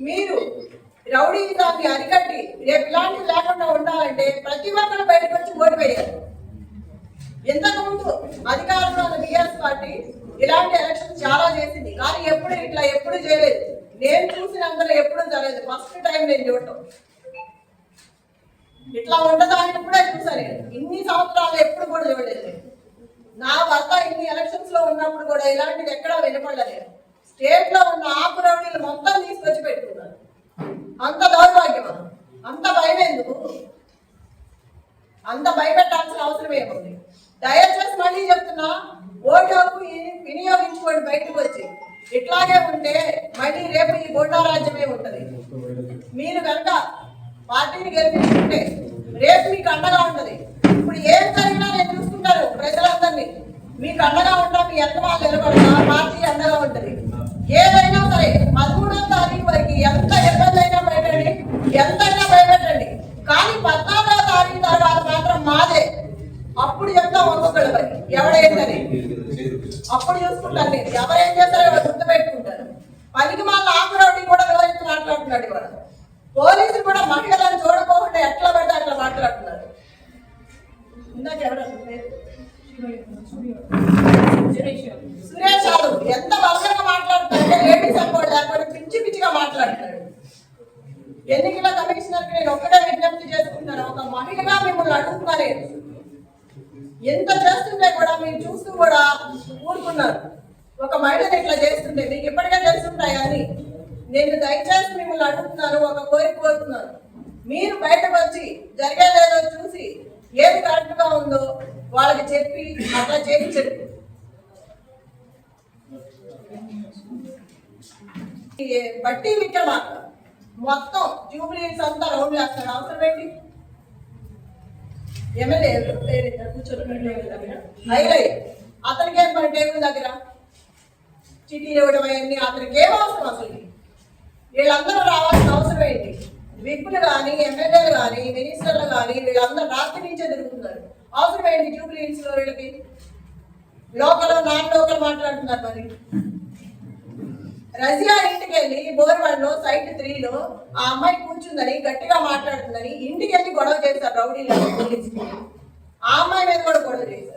మీరు రౌడీజాన్ని అరికట్టి రేపు ఇలాంటివి లేకుండా ఉండాలంటే ప్రతి ఒక్కరు బయటకు వచ్చి ఓటు వేయాలి. ఇంతకుముందు అధికారంలో ఉన్న టీఆర్ఎస్ పార్టీ ఇలాంటి ఎలక్షన్ చాలా చేసింది, కానీ ఎప్పుడు చేయలేదు. నేను చూసినంతలో ఎప్పుడు జరగలేదు. ఫస్ట్ టైం నేను చూడటం. ఇట్లా ఉండదా అని ఇప్పుడే చూసాను. ఇన్ని సంవత్సరాలు ఎప్పుడు కూడా చూడలేదు. నా భర్త ఇన్ని ఎలక్షన్స్ లో ఉన్నప్పుడు కూడా ఇలాంటిది ఎక్కడా వినపడలేదు. స్టేట్ లో ఉన్న ఆపు రౌడీలు మొత్తం తీసుకొచ్చి పెట్టుకున్నారు. అంత దౌర్భాగ్యమా? అంత భయం ఎందుకు? అంత భయపెట్టాల్సిన అవసరం ఏముంది? దయచేసి మళ్ళీ చెప్తున్నా, ఓటు హక్కు వినియోగించుకోండి. బయటకు వచ్చి ఇట్లాగే ఉంటే మళ్ళీ రేపు ఈ గోండా రాజ్యమే ఉంటది. మీరు కనుక పార్టీని గెలిపించుకుంటే రేపు మీకు అండగా ఉంటది. ఇప్పుడు ఏం జరిగినా నేను చూసుకుంటాను. ప్రజలందరినీ మీకు అండగా ఉంటా, మీ ఎంత వాళ్ళు నిలబడతా పార్టీ అండగా ఉంటది. ఏదైనా సరే 13వ తారీఖు వరకు ఎంత ఇబ్బంది అయినా పెట్టండి, ఎంతైనా భయపెట్టండి, కానీ 14వ తారీఖు తర్వాత మాత్రం మాదే. అప్పుడు చెప్తాం ఒక్కొక్కళ్ళ పని ఎవడేంటని. అప్పుడు చూసుకుంటాను నేను ఎవరేం చేస్తారో గుర్తు పెట్టుకుంటాను. పనికి మళ్ళీ ఆకురౌడి కూడా వివరించి మాట్లాడుతున్నాడు. ఇవాళ పోలీసులు కూడా మహిళలను చూడకోకుండా ఎట్లా పడితే అట్లా మాట్లాడుతున్నారు. ఇందాక సురేష్ యాదవ్ ఎంత వల్గర్గా మాట్లాడుతున్నాడు. లేడీస్ సపోర్ట్ లేకపోతే పిచ్చిగా మాట్లాడుతున్నాడు. ఎన్నికల కమిషనర్ కి నేను ఒక్కటే విజ్ఞప్తి చేసుకుంటాను. ఒక మహిళగా మిమ్మల్ని అడుగుతున్నారే, ఎంత చేస్తుంటే కూడా మీరు చూస్తూ కూడా ఊరుకున్నారు. ఒక మహిళని ఇట్లా చేస్తుంటే మీకు ఇప్పటికే తెలుసుంటాయి అని నేను దయచేసి మిమ్మల్ని అడుగుతున్నాను. ఒక కోరుతున్నాను, మీరు బయటకు వచ్చి జరిగేదేదో చూసి ఏది కరెక్ట్ గా ఉందో వాళ్ళకి చెప్పి అట్లా చేయించండి. బట్టి విక్రమార్క మొత్తం జూబ్లీస్ అంతా రౌండ్ చేస్తాడు. అవసరం ఏంటి? ఎమ్మెల్యే అతనికి ఏం పని టేబుల్ దగ్గర చిటీ ఇవ్వడం అవన్నీ అతనికి ఏం అవసరం? అసలు వీళ్ళందరూ రావాల్సిన అవసరం ఏంటి? విప్పులు కానీ ఎమ్మెల్యేలు కానీ మినిస్టర్లు కానీ వీళ్ళందరూ రాత్రి నుంచే తిరుగుతున్నారు. అవసరం ఏంటి జూబ్లీస్ లో? వీళ్ళకి లోకల్ నాన్ లోకల్ మాట్లాడుతున్నారు. మరి రజియా ఇంటికి వెళ్ళి బోర్వాడలో సైట్ 3లో ఆ అమ్మాయి కూర్చుందని గట్టిగా మాట్లాడుతుందని ఇంటికి వెళ్ళి గొడవ చేశారు రౌడీలు. పోలీసులు ఆ అమ్మాయి మీద కూడా గొడవ చేశారు.